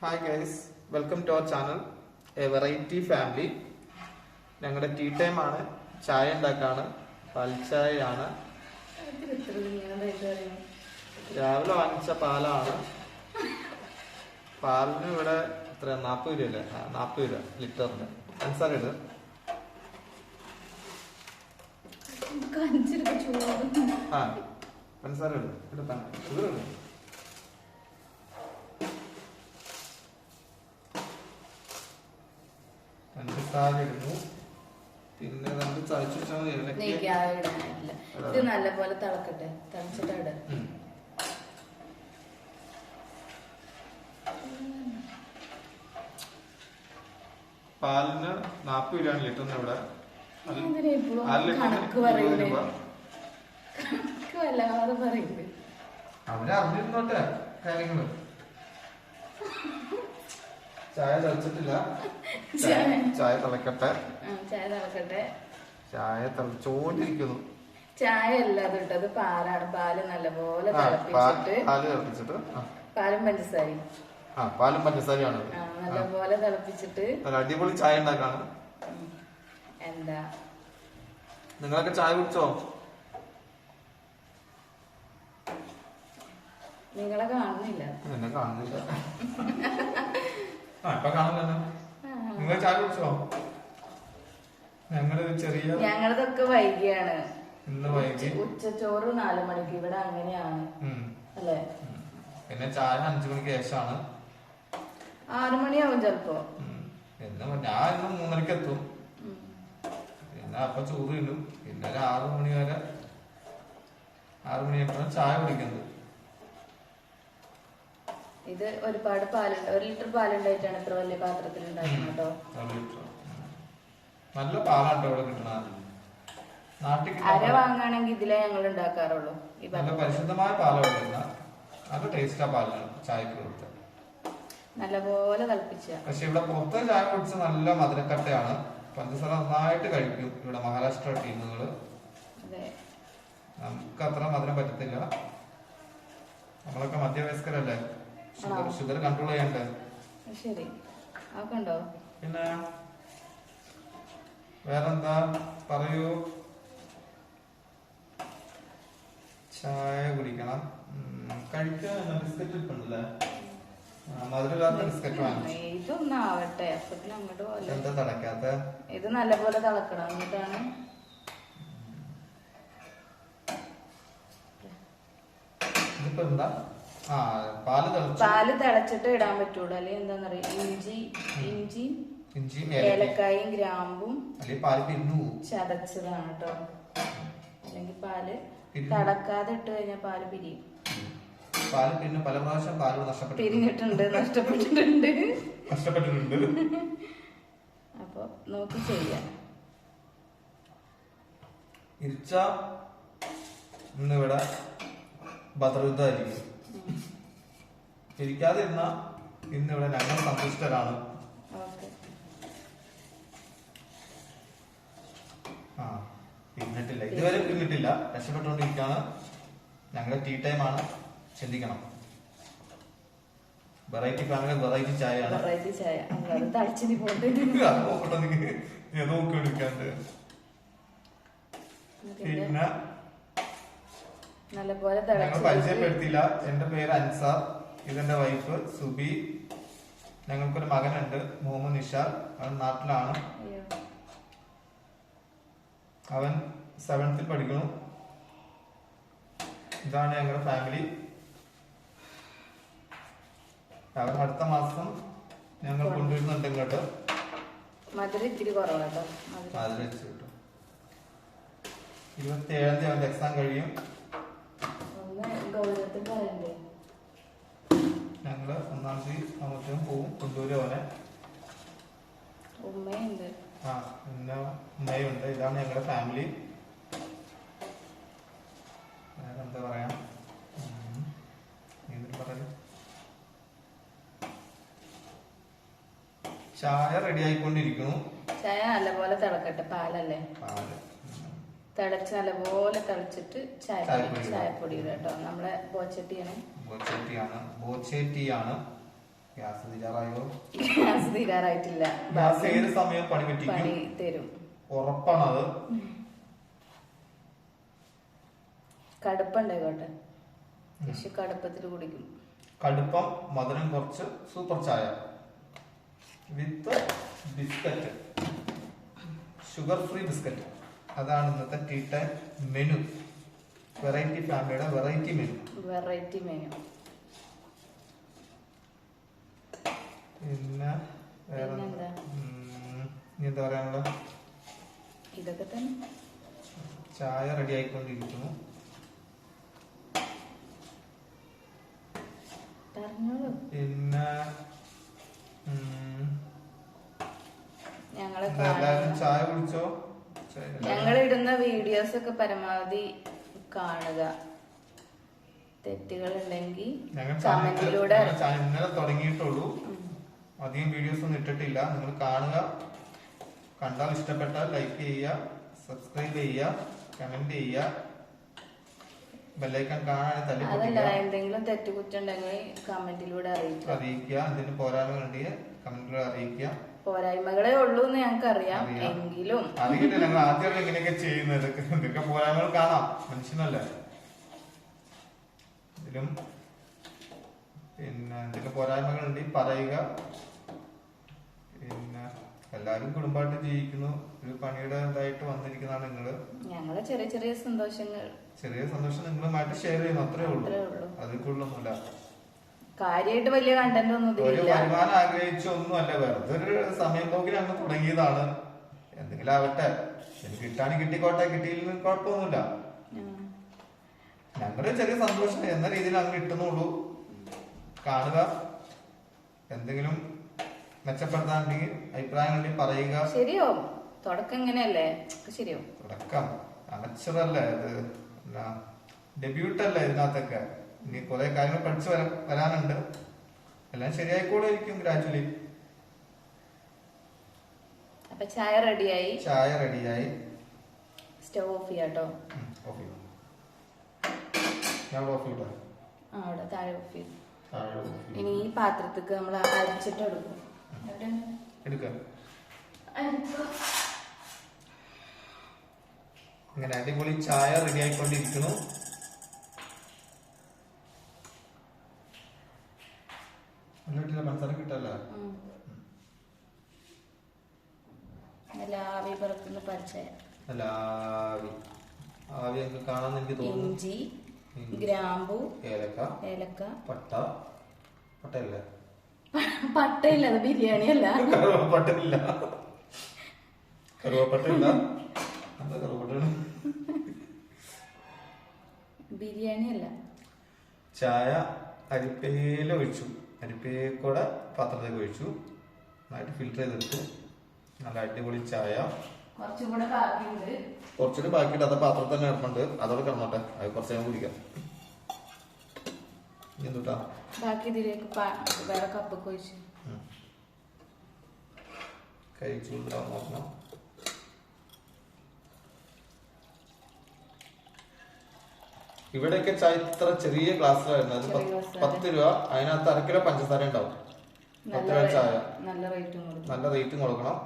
Hi guys, welcome to our channel a variety family. ഞങ്ങളുടെ tea time ആണ്. ചായ ഉണ്ടാക്കാണ്, പാൽച്ചായയാണ്. രാവിലെ വാങ്ങിച്ച പാലാണ്. പാലിന് ഇവിടെ എത്ര 40 രൂപ അല്ലേ? 40 രൂപ ലിറ്ററിന്. പഞ്ചസാര ഇട്. പഞ്ചസാര ഇട്. ഷുഗർ ഇട്. പഞ്ചസാര ഇടുന്നു. പിന്നെ നമുക്ക് ചതച്ചു ഇത് നല്ലപോലെ തിളക്കട്ടെ. തിളച്ചിട്ട് പാലിന് 40 രൂപയാണ് ലിറ്ററിന് ഇവിടെ. അവരറിഞ്ഞിരുന്നോട്ടെ കാര്യങ്ങള്. ചായ തിളച്ചിട്ടില്ല. ചായ തിളക്കട്ടെ. ചായ തിളച്ചോണ്ടിരിക്കുന്നു. ചായ അല്ല അത് പാലാണ്. പാല് നല്ലപോലെ തിളപ്പിച്ചിട്ട് പാലും പഞ്ചസാരയും പാലും പഞ്ചസാരയാണ് നല്ലപോലെ തിളപ്പിച്ചിട്ട് അടിപൊളി ചായ ഉണ്ടാക്കാണ്. എന്താ നിങ്ങളൊക്കെ ചായ കുടിച്ചോ? നിങ്ങളെ കാണുന്നില്ല. എന്നെ കാണുന്നില്ല. ഇപ്പൊ കാണുന്നില്ല. നിങ്ങൾ ചായ കുടിച്ചോ? ഞങ്ങളതൊക്കെ വൈകിയാണ്. ഇന്ന് വൈകി. ഉച്ചച്ചോറ് 4 മണിക്ക്. ഇവിടെ അങ്ങനെയാണ് അല്ലേ? പിന്നെ ചായ 5 മണിക്ക് ശേഷമാണ്. 6 മണിയാവും ചെലപ്പോ. ഞാൻ ഇന്ന് 3:30 എത്തും. പിന്നെ അപ്പൊ ചോറ് തിന്നും. പിന്നെ ഒരു 6 മണി വരെ 6 മണിയായിട്ടാണ് ചായ കുടിക്കുന്നത്. ഇത് ഒരുപാട് പാലുണ്ട്. 1 ലിറ്റർ പാലുണ്ടായിട്ടാണ് ഇത്ര വലിയ പാത്രത്തിൽ ഉണ്ടാക്കുന്നത് കേട്ടോ. നല്ല പാലാട്ടോ ഇവിടെ കിട്ടണ. അര വാങ്ങാണെങ്കിൽ ഇതിലേ ഞങ്ങൾ ഉണ്ടാക്കാറുള്ളൂ. നല്ല പരിശുദ്ധമായ പാലാണ് കിട്ടുന്ന. നല്ല ടേസ്റ്റാ പാലാണ് ചായക്ക് കൊടുത്ത. നല്ലപോലെ തിളപ്പിച്ച. പക്ഷെ ഇവിടെ പുറത്ത് ചായ കുടിച്ച നല്ല മധുരക്കട്ടയാണ്. പഞ്ചസാര നന്നായിട്ട് കഴിക്കും ഇവിടെ മഹാരാഷ്ട്ര ടീമുകള്. നമുക്ക് അത്ര മധുരം പറ്റത്തില്ല. നമ്മളൊക്കെ മധ്യവയസ്കരല്ലേ, ഷുഗർ കൺട്രോൾ ചെയ്യണ്ടേ. ശരി, ആക്കണ്ടോ? പിന്നെ വേറെന്താ പറയൂ. ചായ കുടിക്കണം. കഴിക്കാൻ ബിസ്ക്കറ്റ് ഇട്ടുണ്ടല്ലേ? മധുരമില്ലാത്ത ബിസ്ക്കറ്റ് വാങ്ങിച്ചു. ഇതൊന്നും ആവട്ടെ, അപ്പത്തിന് അങ്ങോട്ട് പോലെ. എന്താ തിളക്കാത്ത? ഇത് നല്ലപോലെ തിളക്കണം. എന്നിട്ടാണ് ഇതിപ്പോ എന്താ? പാല് തിളച്ചിട്ട് ഇടാൻ പറ്റുള്ളൂ. അല്ലെങ്കിൽ എന്താന്നറിയാം, ഇഞ്ചി ഏലക്കായും ഗ്രാമ്പും ചതച്ചതാണ് കേട്ടോ. അല്ലെങ്കിൽ പാല് തിളക്കാതെ ഇട്ട് കഴിഞ്ഞാൽ പാല് പിരിയും. പാല് പിന്നെ പല പ്രാവശ്യം പാല് പിരിഞ്ഞിട്ടുണ്ട്, നഷ്ടപ്പെട്ടിട്ടുണ്ട്. അപ്പൊ നോക്കി ചെയ്യാം. ഇന്നിവിടെ ബദറുദ്ധായിരിക്കും. ഇരിക്കാതിരുന്ന ഇന്നിവിടെ ഞങ്ങൾ സന്തുഷ്ടരാണ്. പിന്നിട്ടില്ല, ഇതുവരെ പിന്നിട്ടില്ല. രക്ഷപ്പെട്ടുകൊണ്ടിരിക്കുകയാണ്. ഞങ്ങളുടെ ടീ ടൈം ആണ്. ചിന്തിക്കണം. വെറൈറ്റി ഫാമിലി വെറൈറ്റി ചായയാണ്. പിന്നെ ഞങ്ങൾ പരിചയപ്പെടുത്തിയില്ല. എന്റെ പേര് അൻസാർ, ഇതെന്റെ വൈഫ് സുബി. ഞങ്ങൾക്കൊരു മകനുണ്ട്, മുഹമ്മദ് നിഷാൽ. അവൻ നാട്ടിലാണ്. അവൻ 7th പഠിക്കുന്നു. ഇതാണ് ഞങ്ങളുടെ ഫാമിലി. അവൻ അടുത്ത മാസം ഞങ്ങൾ കൊണ്ടുവരുന്നുണ്ട് ഇങ്ങോട്ട്. മധുരം ഇത്തിരി കുറവാട്ടോ. 27 അവന്റെ എക്സാം കഴിയും. ഞങ്ങള് 1-ാം തീയതി ആവുമ്പോഴത്തേക്കും പോവും, കൊണ്ടുവരും അവനെ. ഉമ്മയുണ്ട്. പിന്നെ ഉമ്മയുണ്ട്. ഇതാണ് ഞങ്ങളുടെ ഫാമിലി. എന്താ പറയാ, ചായ റെഡി ആയിക്കൊണ്ടിരിക്കുന്നു. ചായ നല്ലപോലെ തിളക്കട്ടെ. പാലല്ലേ? തിളച്ച് നല്ലപോലെ തിളച്ചിട്ട് ചായപ്പൊടി കേട്ടോ. നമ്മളെ ബോച്ചട്ടിയാണ്. ബോച്ചട്ടിയാണ്. ഗ്യാസ് തീരാറായോ? ഗ്യാസ് തീരാറായിട്ടില്ല. ഗ്യാസ് ഏത് സമയം പണി പറ്റിക്കും, തരും, ഉറപ്പാണത്. കടുപ്പുണ്ടായിക്കോട്ടെ, പക്ഷെ കടുപ്പത്തിൽ കുടിക്കും. കടുപ്പം, മധുരം കുറച്ച്, സൂപ്പർ ചായ വിത്ത് ബിസ്ക്കറ്റ്, ഷുഗർ ഫ്രീ ബിസ്ക്കറ്റ്. അതാണ് ഇന്നത്തെ ടീ ടൈം മെനു. വെറൈറ്റി ഫാമിലിയുടെ വെറൈറ്റി മെനു. പിന്നെ വേറെ എന്താ പറയാനുള്ള? ഇതൊക്കെ തന്നെ. ചായ റെഡി ആയിക്കൊണ്ടിരിക്കുന്നു. പിന്നെ എല്ലാവരും ചായ കുടിച്ചോ? ഞങ്ങൾ ഇടുന്ന വീഡിയോസ് ഒക്കെ പരമാവധി കാണുക. തെറ്റുകൾ ഉണ്ടെങ്കിൽ കമന്റിലൂടെ. ഇന്നലെ തുടങ്ങിയിട്ടുള്ളൂ, അധികം വീഡിയോസ് ഒന്നും ഇട്ടിട്ടില്ല. നിങ്ങൾ കാണുക, കണ്ടാൽ ഇഷ്ടപ്പെട്ടാൽ ലൈക്ക് ചെയ്യുക, സബ്സ്ക്രൈബ് ചെയ്യുക, കമന്റ് ചെയ്യുക, ബെല്ലൈക്കൺ കാണാൻ തല്ലി അതല്ല, എന്തെങ്കിലും തെറ്റുകുറ്റുണ്ടെങ്കിൽ കമന്റിലൂടെ അറിയിക്കുക. എന്തെങ്കിലും പോരായ്മ ഉണ്ടെങ്കിൽ കമന്റിലൂടെ അറിയിക്കുക. പോരായ്മകളെ ഉള്ളൂ എന്ന് ഞങ്ങൾക്ക് അറിയാം, എങ്കിലും അറിയില്ല. ഞങ്ങൾ ആദ്യമല്ല ഇങ്ങനെയൊക്കെ ചെയ്യുന്നത്. ഇതൊക്കെ പോരായ്മകൾ കാണാം, മനുഷ്യനല്ലേ. ഇതിലും പിന്നെ എന്തൊക്കെ പോരായ്മകൾ ഉണ്ടെങ്കിൽ പറയുക. പിന്നെ എല്ലാരും കുടുംബമായിട്ട് ജീവിക്കുന്നു. ഒരു പണിയുടെ ഇതായിട്ട് വന്നിരിക്കുന്നതാണ് നിങ്ങള്. ഞങ്ങളെ ചെറിയ ചെറിയ സന്തോഷം നിങ്ങളുമായിട്ട് ഷെയർ ചെയ്യുന്നു, അത്രേ ഉള്ളൂ. അതിൽ കൂടുതലൊന്നുമില്ല. കാര്യമായിട്ട് വലിയ കണ്ടന്റ് ഒന്നും ഒരു വരുമാനം ആഗ്രഹിച്ചൊന്നുമല്ല, വെറുതെ ഒരു സമയം പോക്കിൽ അങ്ങ് തുടങ്ങിയതാണ്. എന്തെങ്കിലും ആവട്ടെ, എനിക്ക് കിട്ടാനും കിട്ടിക്കോട്ടെ, കിട്ടിയില്ലെങ്കിലും കുഴപ്പമൊന്നുമില്ല. ഞങ്ങളുടെ ചെറിയ സന്തോഷം എന്ന രീതിയിൽ അങ്ങ് കിട്ടുന്നുള്ളൂ. കാണുക, എന്തെങ്കിലും മെച്ചപ്പെടുത്താനുണ്ടെങ്കിൽ അഭിപ്രായങ്ങളുണ്ടെങ്കിൽ പറയുക. ശരിയാവും. തുടക്കം ഇങ്ങനെയല്ലേ, ശരിയാവും. തുടക്കം അമച്ചറല്ലേ ഇത്, ഡെബ്യൂട്ടല്ലേ ഇതിനകത്തൊക്കെ. ഇനി കുറെ കാര്യങ്ങൾ പഠിച്ചു വരാനുണ്ട്. എല്ലാം ശരിയായിക്കൂടെ ഇരിക്കും ഗ്രാജുവലി. അപ്പൊ ചായ റെഡിയായി. സ്റ്റവ് ഓഫ് ചെയ്യാട്ടോ. ഓഫ് ചെയ്യും. ഞാൻ ഓഫ് ചെയ്യട്ടെ. അവിടെ താഴെ ഓഫ് ചെയ്യും. ഇനി ഈ പാത്രത്തേക്ക് നമ്മൾ അരിച്ചിട്ട് എടുക്കാം. ഇങ്ങനെ അടിപൊളി ചായ റെഡി ആയിക്കൊണ്ടിരിക്കുന്നു. പഞ്ചസാര കിട്ടല്ല. ആവി പറക്കുന്ന പച്ചയായ ആവി ഒക്കെ കാണാൻ എനിക്ക് തോന്നുന്നു. ഇഞ്ചി, ഗ്രാമ്പു, ഏലക്ക, പട്ടയല്ലേ? പട്ടയില്ല, അത് ബിരിയാണി അല്ല. കറുവപ്പട്ടയില്ല. എന്താ കറുവപ്പട്ടാണ്? ബിരിയാണി അല്ല. ചായ അരിപ്പയിൽ ഒഴിച്ചു. അരിപ്പയിൽ കൂടെ പാത്രത്തേക്ക് ഒഴിച്ചു. നന്നായിട്ട് ഫിൽറ്റർ ചെയ്തെടുത്തു. നല്ല അടിപൊളി ചായ. കുറച്ചുകൂടി ബാക്കിയിട്ട് അത് പാത്രത്തിൽ തന്നെ ഇറപ്പുണ്ട്. അതോടെ കിടന്നോട്ടെ, അത് കുറച്ച് നേരം കുടിക്കാം. എന്തുട്ടാ ബാക്കി ഇതിലേക്ക് വേറെ കപ്പൊക്കെ ഒഴിച്ചു കഴിച്ചു നോക്കണം. ഇവിടെയൊക്കെ ചായ ഇത്ര ചെറിയ ഗ്ലാസ്സിലായിരുന്നു. അത് 10 രൂപ. അതിനകത്ത് 1/2 കിലോ പഞ്ചസാര ഉണ്ടാവും. 10 രൂപ ചായ. നല്ല റേറ്റും കൊടുക്കണം.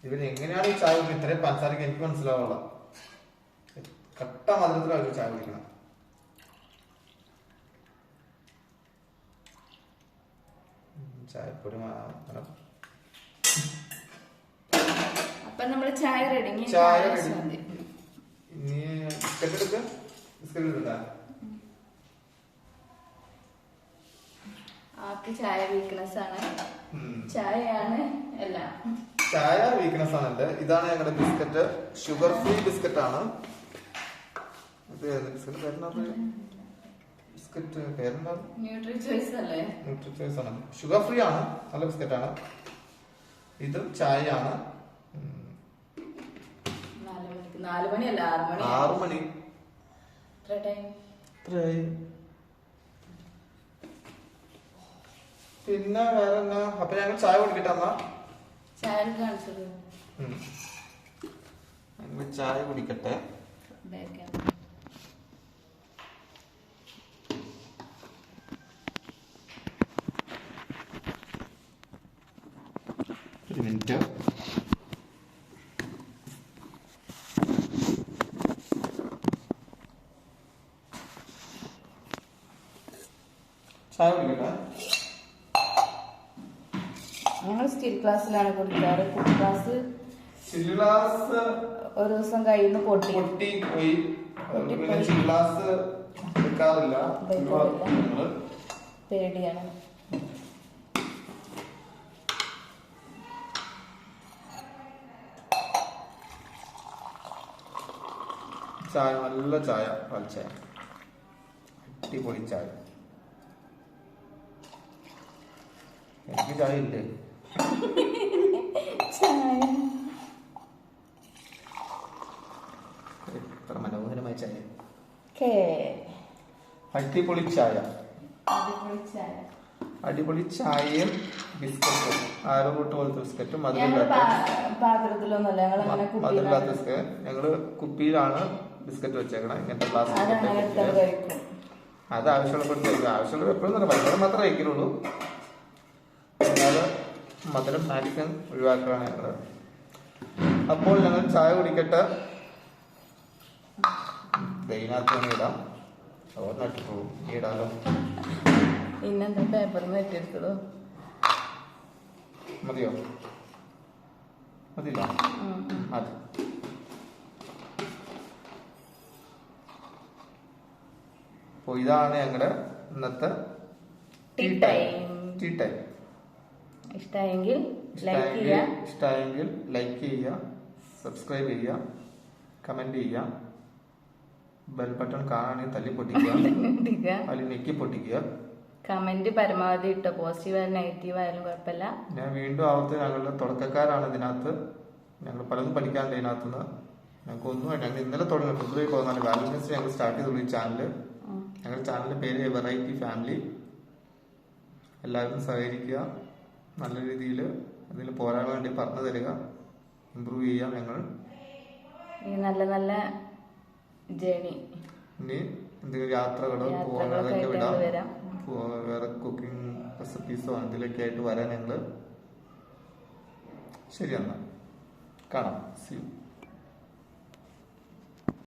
ഇവര് എങ്ങനെയാണ് ഈ ചായ കുടിക്കുന്നത്? ഇത്രയും പഞ്ചസാരക്ക് എനിക്ക് മനസ്സിലാവുള്ള. കട്ട മധുരത്തിലാണ് ചായ കുടിക്കണം. ചായപ്പൊടി അപ്പൊ നമ്മള് ചായ റെഡി. ഇനി ബിസ്ക്കറ്റ് എടുക്ക. ബിസ്ക്കറ്റ് എടുക്കട്ടാ. ആക്ക് ചായ വീക്ക്നെസ് ആണ്. ചായയാണ് എല്ലാം. ചായ വീക്ക്നെസ് ആണ് എന്റെ. ഇതാണ് ഞങ്ങളുടെ ബിസ്ക്കറ്റ്. ഷുഗർ ഫ്രീ ബിസ്ക്കറ്റ് ആണ്. ബിസ്ക്കറ്റ് പേരെന്താ? ന്യൂട്രി ചോയ്സ് അല്ലേ? ന്യൂട്രി ചോയ്സ് ആണ്. ഷുഗർ ഫ്രീ ആണ്. നല്ല ബിസ്ക്കറ്റ് ആണ്. ഇതും ചായയാണ്. 4 മണിയല്ല, 6 മണി. പിന്നെ വേറെ എന്നാ? അപ്പൊ ഞങ്ങൾ ചായ കുടിക്കട്ടെ അമ്മ. ചായ കുടിക്കട്ടെ. ഒരു മിനിറ്റ്. ചായ കുടിക്കട്ടെ. ഞങ്ങൾ സ്റ്റീൽ ഗ്ലാസ്സിലാണ് കുടിക്കാറ്. കുട്ടി ഗ്ലാസ് സ്റ്റീൽ ഗ്ലാസ് ഒരു ദിവസം കയ്യിൽ നിന്ന് പൊട്ടി പോയി. പിന്നെ സ്റ്റീൽ ഗ്ലാസ് എടുക്കാറില്ല, ഞങ്ങള് പേടിയാണ്. ചായ നല്ല ചായ, പാൽ ചായ, അടിപൊളി ചായ. എനിക്ക് ചായ ഇല്ലേ? എത്ര മനോഹരമായ ചായ, അടിപൊളി ചായ. അടിപൊളി ചായയും ബിസ്ക്കറ്റും, ആരോ കൂട്ട് പോലത്തെ ബിസ്ക്കറ്റും, മധുരമില്ലാത്ത ബിസ്ക്കറ്റ്. ഞങ്ങള് കുപ്പിയിലാണ് ബിസ്ക്കറ്റ് വെച്ചേക്കണം. ഇങ്ങനത്തെ പ്ലാസ്റ്റിക്. അത് ആവശ്യമുള്ളപ്പോൾ ആവശ്യമുള്ള എപ്പോഴും തന്നെ ഭയങ്കര മാത്രമേ കഴിക്കുന്നുള്ളൂ. അല്ലാതെ മധുരം മാക്സിമം ഒഴിവാക്കുകയാണ് ഞങ്ങള്. അപ്പോൾ ഞങ്ങൾ ചായ കുടിക്കട്ടെ. ഇതിനകത്ത് തന്നെ ഇടാം. ഓർമ്മ ഇടാലോ. പിന്നെന്താ പേപ്പറിന്ന് വെട്ടിയെടുത്തതോ? മതിയോ? മതിയില്ല, മതി. അപ്പോൾ ഇതാണ് ഞങ്ങളുടെ ഇന്നത്തെ ടീ ടൈം. ഇഷ്ടമായെങ്കിൽ ലൈക്ക് ചെയ്യുക, സബ്സ്ക്രൈബ് ചെയ്യുക, കമന്റ് ചെയ്യുക, ബെൽ ബട്ടൺ കാണാണെങ്കിൽ തല്ലി പൊട്ടിക്കുക, അതിൽ ഞെക്കി പൊട്ടിക്കുക. കമന്റ് പരമാവധി ഇട്ടോ, പോസിറ്റീവ് ആയാലും നെഗറ്റീവ് ആയാലും കുഴപ്പമില്ല. ഞാൻ വീണ്ടും ആവത്ത് ഞങ്ങളുടെ തുടക്കക്കാരാണ് ഇതിനകത്ത്. ഞങ്ങൾ പലതും പഠിക്കാണ്ട് ഇതിനകത്തുനിന്ന്. ഞങ്ങൾക്ക് ഒന്നും ഞങ്ങൾ ഇന്നലെ തുടങ്ങി ഫെബ്രുവരി 14 വാലന്റൈൻസ് ഡേ ഞങ്ങൾ സ്റ്റാർട്ട് ചെയ്തുള്ളൂ ഈ ചാനല്. ഞങ്ങളുടെ ചാനലിന്റെ പേര് വെറൈറ്റി ഫാമിലി. എല്ലാവരും സഹകരിക്കുക, നല്ല രീതിയിൽ അതിൽ പോരാൻ വേണ്ടി പറഞ്ഞു തരിക, ഇമ്പ്രൂവ് ചെയ്യാം ഞങ്ങൾ. നല്ല നല്ല ജേണി, ഇനി എന്തെങ്കിലും യാത്രകളോ അതൊക്കെ വിടാം. വേറെ കുക്കിംഗ് റെസിപ്പീസോ എന്തെങ്കിലുമൊക്കെ ആയിട്ട് വരാൻ ഞങ്ങൾ. ശരി, എന്നാൽ കാണാം. See U.